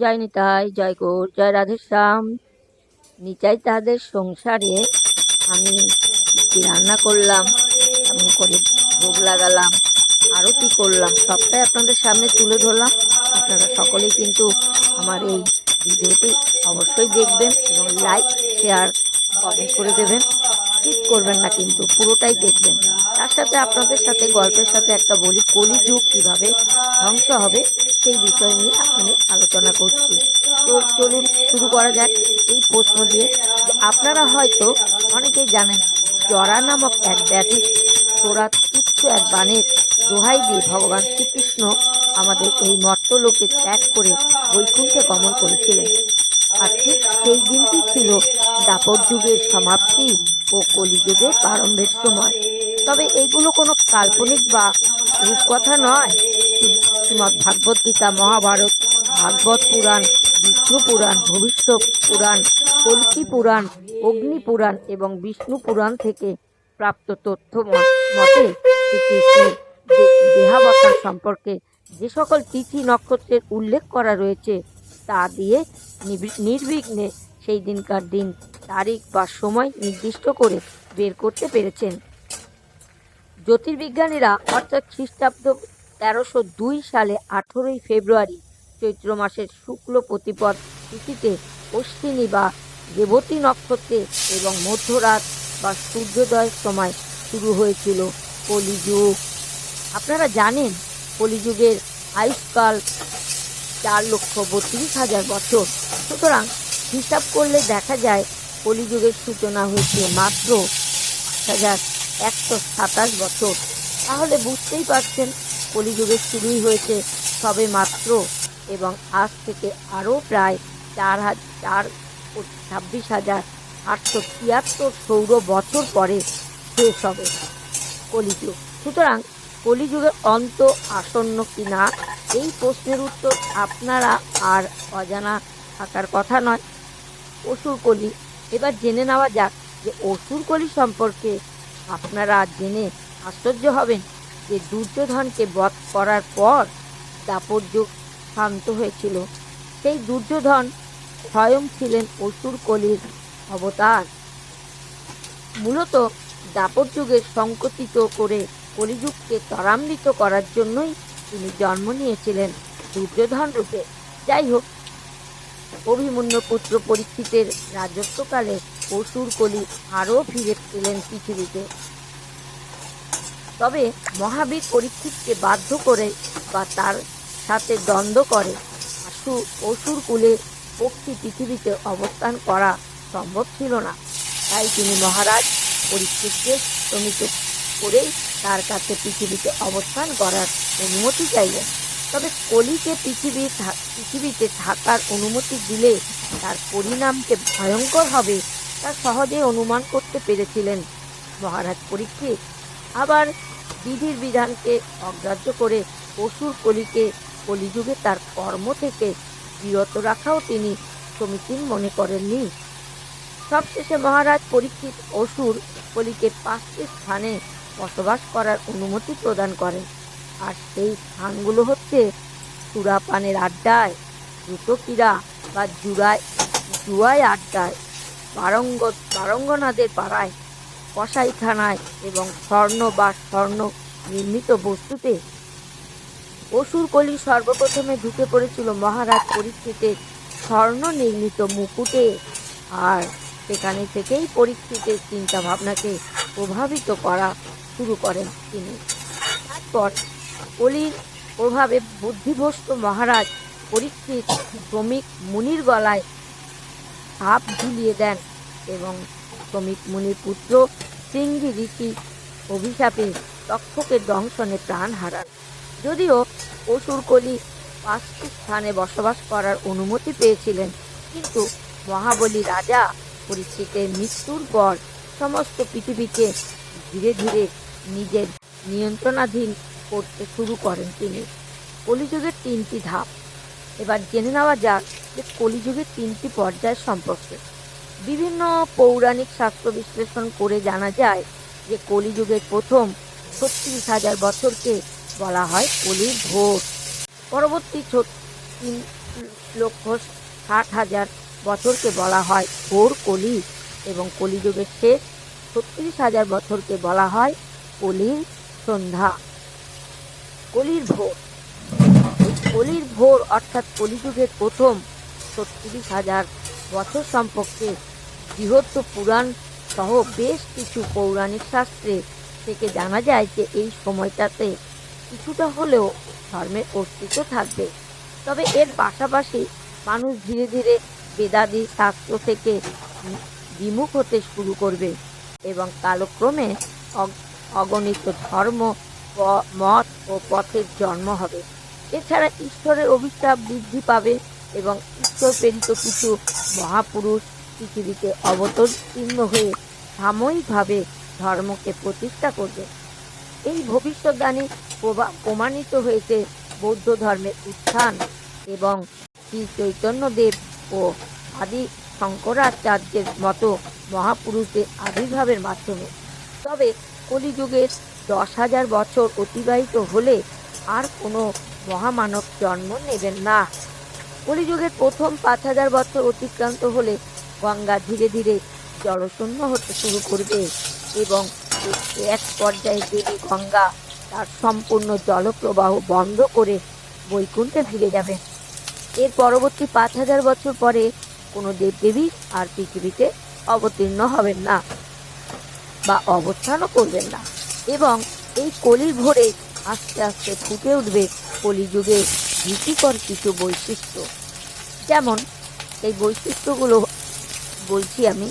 জয় নিতাই, জয় গৌর, জয় রাধেশ্যাম। নিতাই তাদের সংসারে আমি কি রান্না করলাম, কেমন করে ভোগ লাগালাম, আরতি করলাম, সবটাই আপনাদের সামনে তুলে ধরলাম। আপনারা সকলেই কিন্তু আমার এই ভিডিওটি অবশ্যই দেখবেন এবং লাইক, শেয়ার, কমেন্ট করে দেবেন। স্কিপ করবেন না, কিন্তু পুরোটাই দেখবেন। তার সাথে আপনাদের সাথে গল্পের সাথে একটা বলি, কলিযুগ কিভাবে ধ্বংস হবে সেই বিষয় নিয়ে আমি আলোচনা করছি। তো চলুন শুরু করা যাক এই প্রশ্ন দিয়ে, যে আপনারা হয়তো অনেকেই জানেন, জরা নামক এক ব্যাধি ছোড়া তুচ্ছ এক বানের দোহাই দিয়ে ভগবান শ্রীকৃষ্ণ আমাদের এই মর্ত্যলোকে ত্যাগ করে বৈকুণ্ঠে গমন করেছিলেন। আর ঠিক সেই দিনটি ছিল দ্বাপর যুগের সমাপ্তি ও কলিযুগের প্রারম্ভের সময়। তবে এগুলো কোনো কাল্পনিক বা রূপকথা নয়। শ্রীমদ্ ভাগবত গীতা, মহাভারত, ভাগবত পুরাণ, বিষ্ণু পুরাণ, ভবিষ্যৎ পুরাণ, কল্কি পুরাণ, অগ্নি পুরাণ এবং বিষ্ণু পুরাণ থেকে প্রাপ্ত তথ্য মতে শ্রীকৃষ্ণের দেহাবসান সম্পর্কে যে সকল তিথি নক্ষত্রের উল্লেখ করা রয়েছে তা দিয়ে নির্বিঘ্নে সেই দিনকার দিন, তারিখ বা সময় নির্দিষ্ট করে বের করতে পেরেছেন। জ্যোতির্বিজ্ঞানীরা অর্থাৎ খ্রিস্টাব্দ 1302 সালে 18ই ফেব্রুয়ারি চৈত্র মাসের শুক্ল প্রতিপদ তিথিতে অশ্বিনী বা রেবতী নক্ষত্রে এবং মধ্যরাত বা সূর্যোদয়ের সময় শুরু হয়েছিল কলিযুগ। আপনারা জানেন, কলিযুগের আয়ুষ্কাল 4,32,000 বছর। সুতরাং হিসাব করলে দেখা যায় কলিযুগের সূচনা হয়েছে মাত্র 5,127 বছর। তাহলে বুঝতেই পারছেন, কলিযুগের শুরুই হয়েছে সবে মাত্র, এবং আজ থেকে আরও প্রায় 26,873 সৌর বছর পরে শেষ হবে কলিযুগ। সুতরাং কলিযুগের অন্ত আসন্ন কিনা এই প্রশ্নের উত্তর আপনারা আর অজানা থাকার কথা নয়। অসুর কলি, এবার জেনে নেওয়া যাক যে অসুর কলি সম্পর্কে আপনারা জেনে আশ্চর্য হবেন যে দুর্যোধনকে বধ করার পর দ্বাপর যুগ শান্ত হয়েছিল। সেই দুর্যোধন স্বয়ং ছিলেন অসুর কলির অবতার। মূলত দ্বাপর যুগের সংকুচিত করে কলিযুগকে ত্বরান্বিত করার জন্যই তিনি জন্ম নিয়েছিলেন দুর্যোধন রূপে। যাই হোক, অভিমন্যু পুত্র পরীক্ষিতের রাজত্বকালে অসুর কলি আরও ফিরে এলেন পৃথিবীতে। তবে মহাবীর পরীক্ষিতকে বাধ্য করে বা তার সাথে দ্বন্দ্ব করে অসুর কুলে পক্ষী পৃথিবীতে অবস্থান করা সম্ভব ছিল না। তাই তিনি মহারাজ পরীক্ষিতকে প্রমিত করেই তার কাছে পৃথিবীতে অবস্থান করার অনুমতি চাইলেন। তবে কলিকে পৃথিবীতে থাকার অনুমতি দিলে তার পরিণাম যে ভয়ঙ্কর হবে তা সহজেই অনুমান করতে পেরেছিলেন মহারাজ পরীক্ষিত। আবার বিধির বিধানকে অগ্রাহ্য করে অসুর কলিকে কলিযুগে তার কর্ম থেকে বিরত রাখাও তিনি সমীচীন মনে করেননি। সবশেষে মহারাজ পরীক্ষিত অসুর কলিকে 5টি স্থানে বসবাস করার অনুমতি প্রদান করেন। আর সেই স্থানগুলো হচ্ছে সুরাপানের আড্ডায়, দ্রুতক্রীড়া বা জুয়ায় আড্ডায়, বারঙ্গনাদের পাড়ায়, কসাইখানায় এবং স্বর্ণ বা স্বর্ণ নির্মিত বস্তুতে। অসুর কলি সর্বপ্রথমে ঢুকে পড়েছিল মহারাজ পরীক্ষিতের স্বর্ণ নির্মিত মুকুটে, আর সেখানে থেকেই পরীক্ষিতের চিন্তা ভাবনাকে প্রভাবিত করা শুরু করেন তিনি। তারপর কলির প্রভাবে বুদ্ধিভ্রষ্ট মহারাজ পরীক্ষিত শ্রমিক মুনির গলায় সাপ ঝুলিয়ে দেন এবং শ্রমিক মুনির পুত্র শৃঙ্গি ঋষি অভিশাপে তক্ষকের দংশনে প্রাণ হারান। যদিও অসুর কলি 5টি স্থানে বসবাস করার অনুমতি পেয়েছিলেন, কিন্তু মহাবলী রাজা পরীক্ষিতের মৃত্যুর পর সমস্ত পৃথিবীকে ধীরে ধীরে নিজের নিয়ন্ত্রণাধীন করতে শুরু করেন তিনি। কলিযুগের 3টি ধাপ। এবার জেনে নেওয়া যাক যে কলিযুগের 3টি পর্যায় সম্পর্কে। বিভিন্ন পৌরাণিক শাস্ত্র বিশ্লেষণ করে জানা যায় যে কলিযুগের প্রথম 36,000 বছরকে বলা হয় কলির ভোর। পরবর্তী 1,60,000 বছরকে বলা হয় ঘোর কলি এবং কলিযুগের শেষ 36,000 বছরকে বলা হয় কলির সন্ধ্যা, কলির ভোর। কলির ভোর অর্থাৎ কলিযুগের প্রথম 36,000 বছর সম্পর্কে বৃহৎ পুরাণ সহ বেশ কিছু পৌরাণিক শাস্ত্রে থেকে জানা যায় যে এই সময়টাতে কিছুটা হলেও ধর্মের অস্তিত্ব থাকবে। তবে এর পাশাপাশি মানুষ ধীরে ধীরে বেদাদি শাস্ত্র থেকে বিমুখ হতে শুরু করবে এবং কালক্রমে অগণিত ধর্ম, মত ও পথের জন্ম হবে। এছাড়া ঈশ্বরের অভিশাপ বৃদ্ধি পাবে এবং ঈশ্বর প্রেরিত কিছু মহাপুরুষ পৃথিবীতে অবতীর্ণ হয়ে সাময়িকভাবে ধর্মকে প্রতিষ্ঠা করবে। এই ভবিষ্যদ্বাণী প্রমাণিত হয়েছে বৌদ্ধ ধর্মের উত্থান এবং শ্রী চৈতন্যদেব ও আদি শঙ্করাচার্যের মতো মহাপুরুষদের আবির্ভাবের মাধ্যমে। তবে কলিযুগের 10,000 বছর অতিবাহিত হলে আর কোনো মহামানব জন্ম নেবেন না। কলিযুগের প্রথম 5,000 বছর অতিক্রান্ত হলে গঙ্গা ধীরে ধীরে জলশূন্য হতে শুরু করবে এবং এক পর্যায়ে দেবী গঙ্গা তার সম্পূর্ণ জলপ্রবাহ বন্ধ করে বৈকুণ্ঠে ফিরে যাবে। এর পরবর্তী 5,000 বছর পরে কোনো দেবদেবী আর পৃথিবীতে অবতীর্ণ হবেন না বা অবস্থানও করবেন না এবং এই কলির ভোরে আস্তে আস্তে ফুটে উঠবে কলিযুগে ভীতিকর কিছু বৈশিষ্ট্য। যেমন এই বৈশিষ্ট্যগুলো বলছি আমি,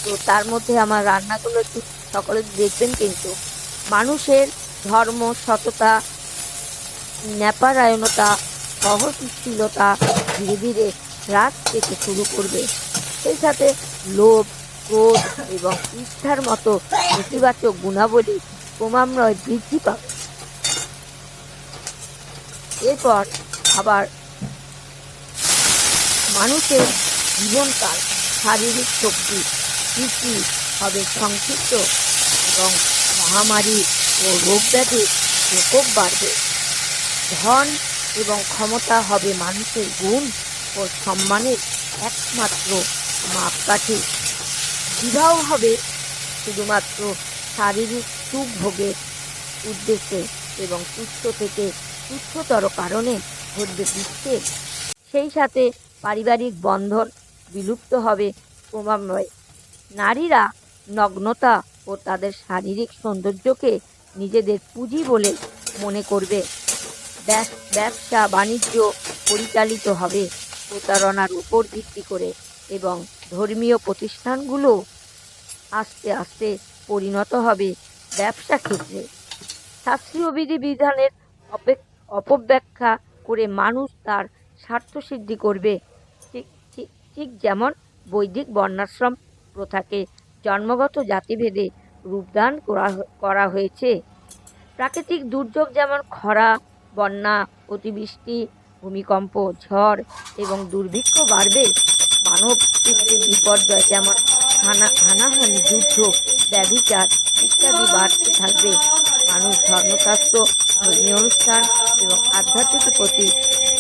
তো তার মধ্যে আমার রান্নাগুলো একটু সকলে দেখবেন। কিন্তু মানুষের ধর্ম, সততা, ন্যাপারায়ণতা, সহনশীলতা ধীরে ধীরে হ্রাস পেতে শুরু করবে। সেই সাথে লোভ, ক্রোধ এবং ইচ্ছার মতো নেতিবাচক গুণাবলী ক্রমান্বয়ে বৃদ্ধি পাবে। এরপর আবার মানুষের জীবনকাল, শারীরিক শক্তি বৃদ্ধি হবে সংক্ষিপ্ত এবং মহামারী ও রোগব্যাধির প্রকোপ বাড়বে। ধন এবং ক্ষমতা হবে মানুষের গুণ ও সম্মানের একমাত্র মাপকাঠি। বিবাহ হবে শুধুমাত্র শারীরিক সুখ ভোগের উদ্দেশ্যে এবং তুচ্ছ থেকে তুচ্ছতর কারণে ঘটবে বিচ্ছেদ। সেই সাথে পারিবারিক বন্ধন বিলুপ্ত হবে ক্রমান্বয়ে। নারীরা নগ্নতা ও তাদের শারীরিক সৌন্দর্যকে নিজেদের পুঁজি বলে মনে করবে। ব্যবসা বাণিজ্য পরিচালিত হবে প্রতারণার উপর ভিত্তি করে এবং ধর্মীয় প্রতিষ্ঠানগুলো আস্তে আস্তে পরিণত হবে ব্যবসা ক্ষেত্রে। শাস্ত্রীয় বিধিবিধানের অপব্যাখ্যা করে মানুষ তার স্বার্থসিদ্ধি করবে। ঠিক যেমন বৈদিক বর্ণাশ্রম প্রথাকে জন্মগত জাতিভেদে রূপদান করা হয়েছে। প্রাকৃতিক দুর্যোগ যেমন খরা, বন্যা, অতিবৃষ্টি, ভূমিকম্প, ঝড় এবং দুর্ভিক্ষ বাড়বে। মানব সৃষ্টির বিপর্যয় যেমন হানাহানি, যুদ্ধ, ব্যভিচার ইত্যাদি বাড়তে থাকবে। মানুষ ধর্মশাস্ত্র, ধর্মীয় অনুষ্ঠান এবং আধ্যাত্মিকের প্রতি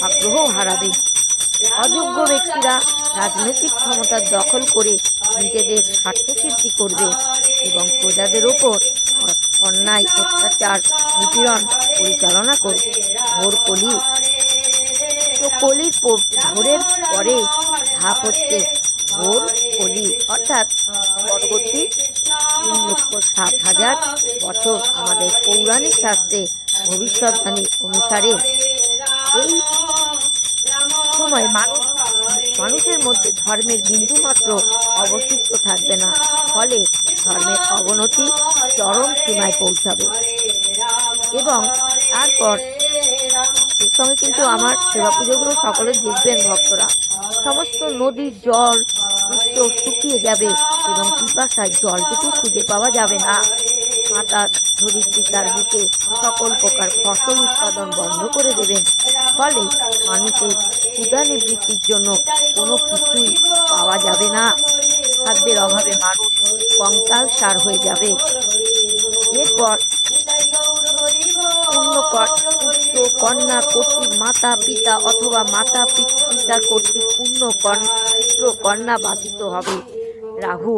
আগ্রহ হারাবে। অযোগ্য ব্যক্তিরা রাজনৈতিক ক্ষমতা দখল করে নিজেদের স্বার্থসিদ্ধি করবে এবং প্রজাদের ওপর অন্যায়, অত্যাচার, নিপীড়ন পরিচালনা করবে। ঘোর কলি। তো কলির ভোরের পরে ধাপ হচ্ছে ঘোর কলি, অর্থাৎ পরবর্তী 3,60,000 বছর আমাদের পৌরাণিক শাস্ত্রে ভবিষ্যৎবাণী অনুসারে এই সময় মানুষের মধ্যে ধর্মের বিন্দুমাত্র অবশিষ্ট থাকবে না, ফলে ধর্মের অবনতি চরম সীমায় পৌঁছাবে। এবং তারপর এর সঙ্গে কিন্তু আমার সেবা পুজোগুলো সকলে দেখবেন ভক্তরা। সমস্ত নদীর জল শুকিয়ে যাবে এবং পিপাসায় জলটুকু খুঁজে পাওয়া যাবে না। মাতা ধরিত্রী তার বুকে সকল প্রকার ফসল উৎপাদন বন্ধ করে দেবেন। ফলে মানুষের ক্ষুধা নিবৃত্তির জন্য কোনো কিছুই পাওয়া যাবে না। খাদ্যের অভাবে মানুষ কঙ্কাল সার হয়ে যাবে। এরপর পুত্র কন্যা কর্তৃক মাতা পিতা অথবা মাতা পিতা কর্তৃক পুত্র কন্যা বাধিত হবে। রাহু